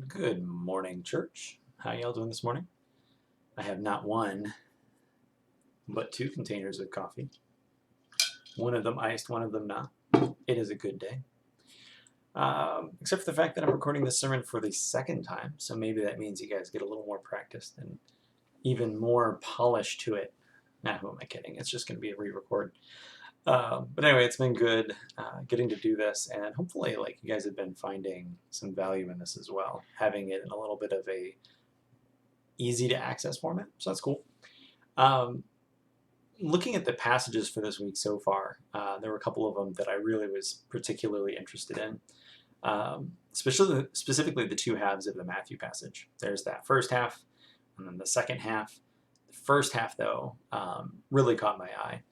Good morning, church. How y'all doing this morning? I have not one, but two containers of coffee. One of them iced, one of them not. It is a good day. Except for the fact that I'm recording this sermon for the second time, so maybe that means you guys get a little more practiced and even more polish to it. Nah, who am I kidding? It's just going to be a re-record. But anyway, it's been good getting to do this, and hopefully, you guys have been finding some value in this as well, having it in a little bit of a easy to access format. So that's cool. Um, Looking at the passages for this week so far, there were a couple of them that I really was particularly interested in. Specifically the two halves of the Matthew passage. There's that first half and then the second half. The first half, though, really caught my eye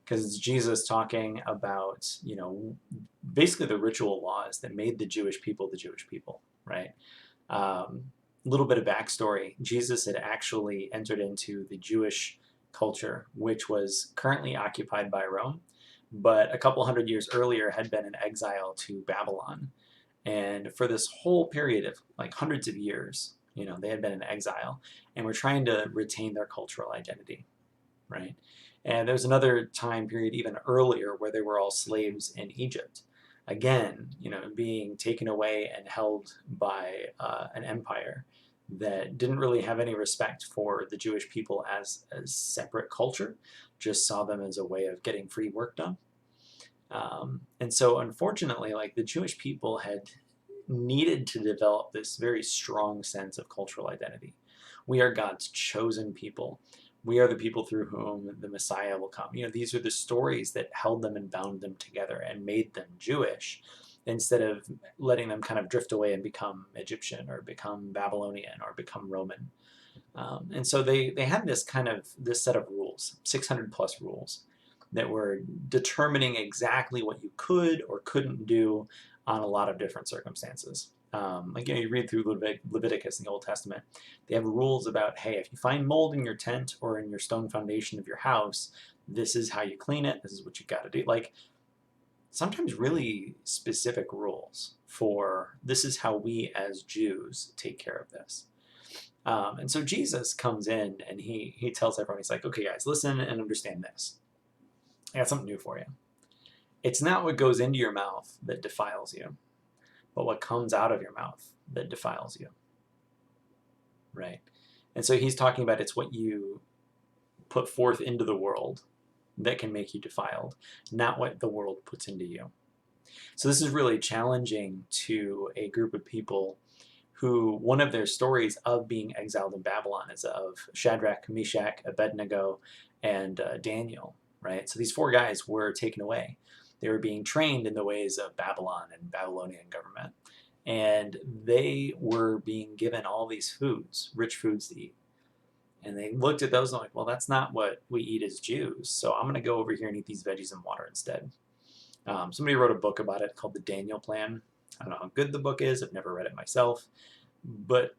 because it's Jesus talking about, basically the ritual laws that made the Jewish people, right? Little bit of backstory. Jesus had actually entered into the Jewish culture, which was currently occupied by Rome, but a couple hundred years earlier had been in exile to Babylon. And for this whole period of hundreds of years, they had been in exile and were trying to retain their cultural identity, right? And there's another time period even earlier where they were all slaves in Egypt. Again, being taken away and held by an empire that didn't really have any respect for the Jewish people as a separate culture, just saw them as a way of getting free work done. And so, unfortunately, the Jewish people had needed to develop this very strong sense of cultural identity. We are God's chosen people. We are the people through whom the Messiah will come. These are the stories that held them and bound them together and made them Jewish instead of letting them kind of drift away and become Egyptian or become Babylonian or become Roman. And so they had this set of rules, 600 plus rules, that were determining exactly what you could or couldn't do on a lot of different circumstances. You read through Leviticus in the Old Testament, they have rules about, hey, if you find mold in your tent or in your stone foundation of your house, this is how you clean it, this is what you got to do. Sometimes really specific rules for this is how we as Jews take care of this. And so Jesus comes in and he tells everyone, he's like, okay, guys, listen and understand this. I got something new for you. It's not what goes into your mouth that defiles you, but what comes out of your mouth that defiles you, right? And so he's talking about it's what you put forth into the world that can make you defiled, not what the world puts into you. So this is really challenging to a group of people who one of their stories of being exiled in Babylon is of Shadrach, Meshach, Abednego, and Daniel, right? So these four guys were taken away. They were being trained in the ways of Babylon and Babylonian government. And they were being given all these foods, rich foods to eat. And they looked at those and like, well, that's not what we eat as Jews. So I'm going to go over here and eat these veggies and water instead. Somebody wrote a book about it called The Daniel Plan. I don't know how good the book is. I've never read it myself. But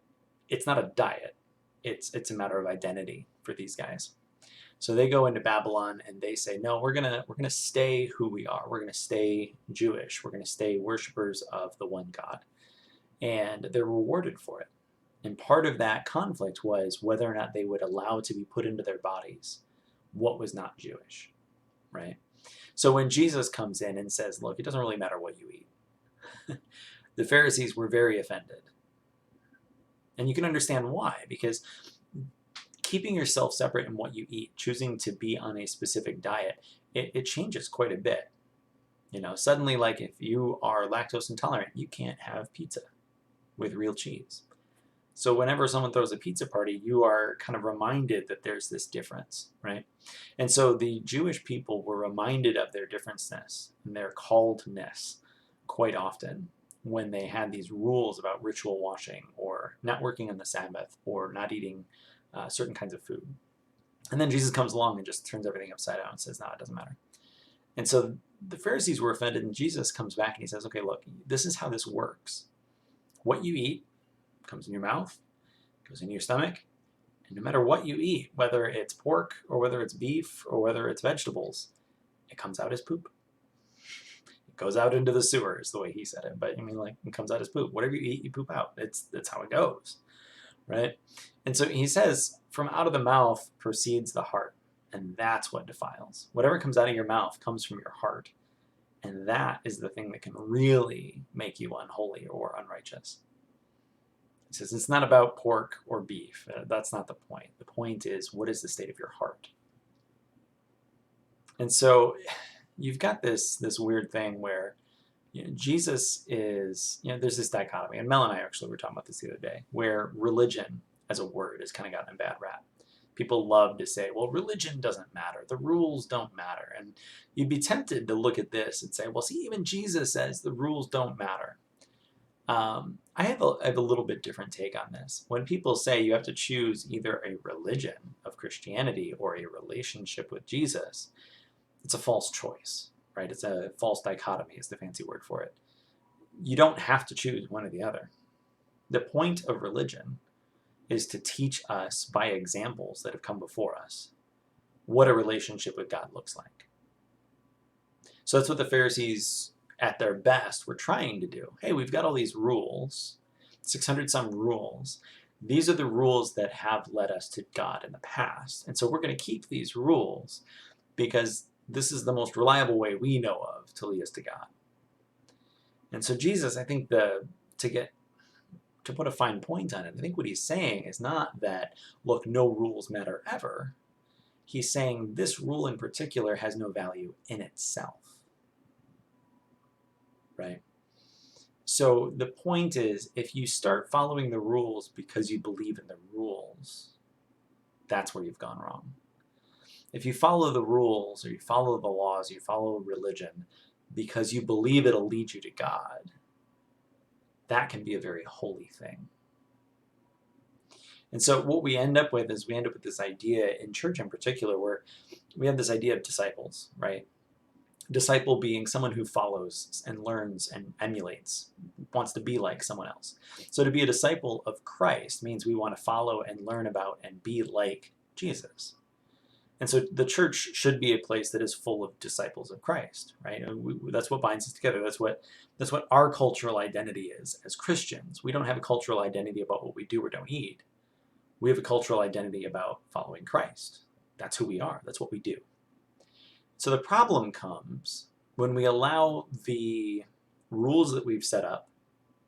it's not a diet. It's a matter of identity for these guys. So they go into Babylon and they say, no, we're gonna stay who we are. We're gonna stay Jewish. We're gonna stay worshipers of the one God. And they're rewarded for it. And part of that conflict was whether or not they would allow to be put into their bodies what was not Jewish, right? So when Jesus comes in and says, look, it doesn't really matter what you eat, the Pharisees were very offended. And you can understand why, because keeping yourself separate in what you eat, choosing to be on a specific diet, it changes quite a bit. Suddenly, if you are lactose intolerant, you can't have pizza with real cheese. So whenever someone throws a pizza party, you are kind of reminded that there's this difference, right? And so the Jewish people were reminded of their differenceness and their calledness quite often when they had these rules about ritual washing or not working on the Sabbath or not eating certain kinds of food. And then Jesus comes along and just turns everything upside down and says, no, it doesn't matter. And so the Pharisees were offended, and Jesus comes back and he says, okay, look, this is how this works. What you eat comes in your mouth, goes into your stomach, and no matter what you eat, whether it's pork or whether it's beef or whether it's vegetables, it comes out as poop. It goes out into the sewer is the way he said it. But I mean, like, it comes out as poop. Whatever you eat, you poop out. That's how it goes, right? And so he says, from out of the mouth proceeds the heart, and that's what defiles. Whatever comes out of your mouth comes from your heart, and that is the thing that can really make you unholy or unrighteous. He says it's not about pork or beef. That's not the point. The point is, what is the state of your heart? And so you've got this weird thing where, Jesus is, there's this dichotomy, and Mel and I actually were talking about this the other day, where religion as a word has kind of gotten a bad rap. People love to say, well, religion doesn't matter. The rules don't matter. And you'd be tempted to look at this and say, well, see, even Jesus says the rules don't matter. I have a little bit different take on this. When people say you have to choose either a religion of Christianity or a relationship with Jesus, it's a false choice, right? It's a false dichotomy is the fancy word for it. You don't have to choose one or the other. The point of religion is to teach us by examples that have come before us what a relationship with God looks like. So that's what the Pharisees at their best were trying to do. Hey, we've got all these rules, 600 some rules. These are the rules that have led us to God in the past. And so we're going to keep these rules because this is the most reliable way we know of to lead us to God. And so Jesus, I think to put a fine point on it, I think what he's saying is not that, look, no rules matter ever. He's saying this rule in particular has no value in itself. Right? So the point is, if you start following the rules because you believe in the rules, that's where you've gone wrong. If you follow the rules or you follow the laws, you follow religion because you believe it'll lead you to God, that can be a very holy thing. And so what we end up with is this idea in church in particular where we have this idea of disciples, right? Disciple being someone who follows and learns and emulates, wants to be like someone else. So to be a disciple of Christ means we want to follow and learn about and be like Jesus. And so the church should be a place that is full of disciples of Christ, right? That's what binds us together. That's what our cultural identity is as Christians. We don't have a cultural identity about what we do or don't eat. We have a cultural identity about following Christ. That's who we are. That's what we do. So the problem comes when we allow the rules that we've set up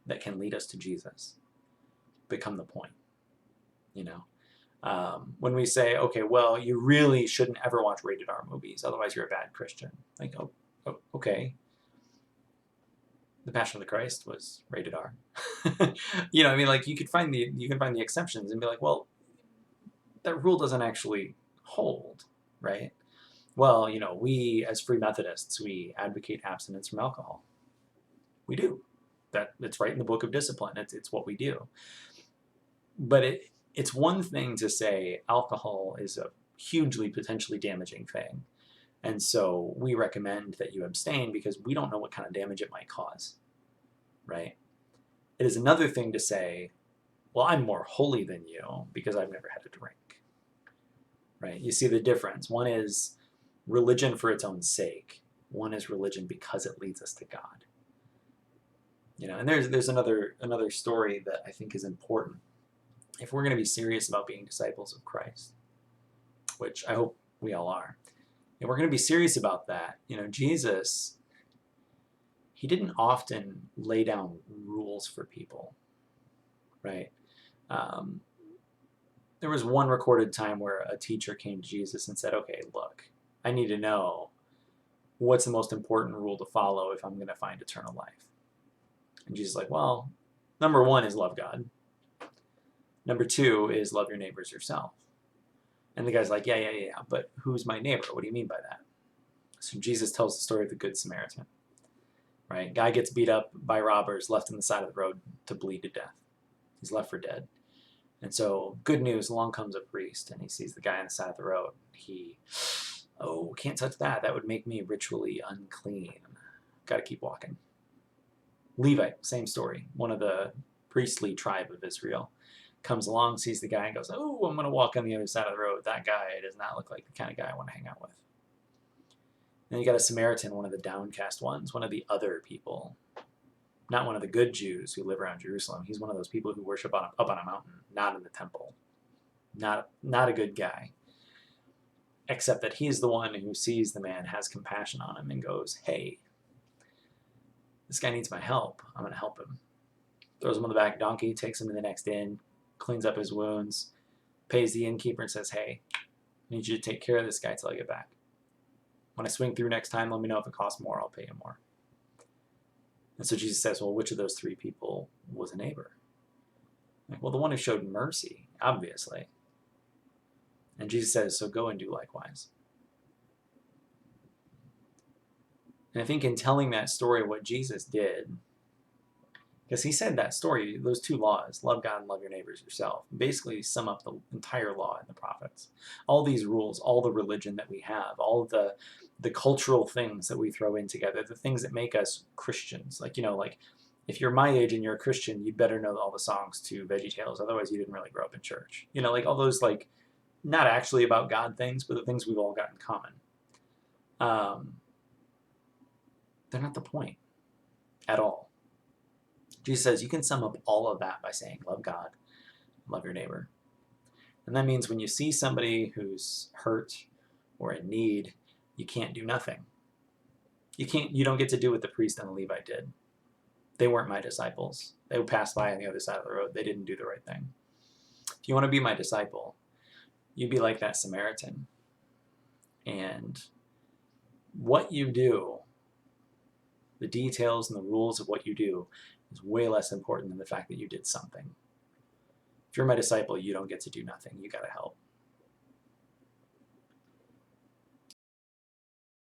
that can lead us to Jesus become the point, when we say, okay, well, you really shouldn't ever watch rated R movies, otherwise you're a bad Christian. Like, oh okay. The Passion of the Christ was rated R. Like you can find the exceptions and be like, well, that rule doesn't actually hold, right? Well, we as Free Methodists, we advocate abstinence from alcohol. We do. It's right in the Book of Discipline. It's what we do. But it's one thing to say alcohol is a hugely potentially damaging thing. And so we recommend that you abstain because we don't know what kind of damage it might cause, right? It is another thing to say, well, I'm more holy than you because I've never had a drink, right? You see the difference. One is religion for its own sake. One is religion because it leads us to God. And there's another story that I think is important. If we're going to be serious about being disciples of Christ, which I hope we all are, and we're going to be serious about that, Jesus, he didn't often lay down rules for people, right? There was one recorded time where a teacher came to Jesus and said, okay, look, I need to know what's the most important rule to follow if I'm going to find eternal life. And Jesus is like, well, number one is love God. Number two is love your neighbors yourself. And the guy's like, yeah, but who's my neighbor? What do you mean by that? So Jesus tells the story of the Good Samaritan, right? Guy gets beat up by robbers, left on the side of the road to bleed to death. He's left for dead. And so, good news, along comes a priest, and he sees the guy on the side of the road. Can't touch that. That would make me ritually unclean. Got to keep walking. Levite, same story. One of the priestly tribe of Israel comes along, sees the guy, and goes, oh, I'm going to walk on the other side of the road. That guy does not look like the kind of guy I want to hang out with. Then you got a Samaritan, one of the downcast ones, one of the other people. Not one of the good Jews who live around Jerusalem. He's one of those people who worship up on a mountain, not in the temple. Not a good guy. Except that he's the one who sees the man, has compassion on him, and goes, hey, this guy needs my help. I'm going to help him. Throws him on the back donkey, takes him to the next inn, cleans up his wounds, pays the innkeeper and says, hey, I need you to take care of this guy till I get back. When I swing through next time, let me know if it costs more. I'll pay you more. And so Jesus says, well, which of those three people was a neighbor? Like, well, the one who showed mercy, obviously. And Jesus says, so go and do likewise. And I think in telling that story of what Jesus did, because he said that story, those two laws, love God and love your neighbors yourself, basically sum up the entire law in the prophets. All these rules, all the religion that we have, all of the cultural things that we throw in together, the things that make us Christians. Like, like if you're my age and you're a Christian, you'd better know all the songs to VeggieTales, otherwise you didn't really grow up in church. Like all those, like, not actually about God things, but the things we've all got in common. They're not the point at all. Jesus says you can sum up all of that by saying, love God, love your neighbor. And that means when you see somebody who's hurt or in need, you can't do nothing. You don't get to do what the priest and the Levite did. They weren't my disciples. They would pass by on the other side of the road. They didn't do the right thing. If you want to be my disciple, you'd be like that Samaritan. And what you do, the details and the rules of what you do, is way less important than the fact that you did something. If you're my disciple, you don't get to do nothing. You got to help.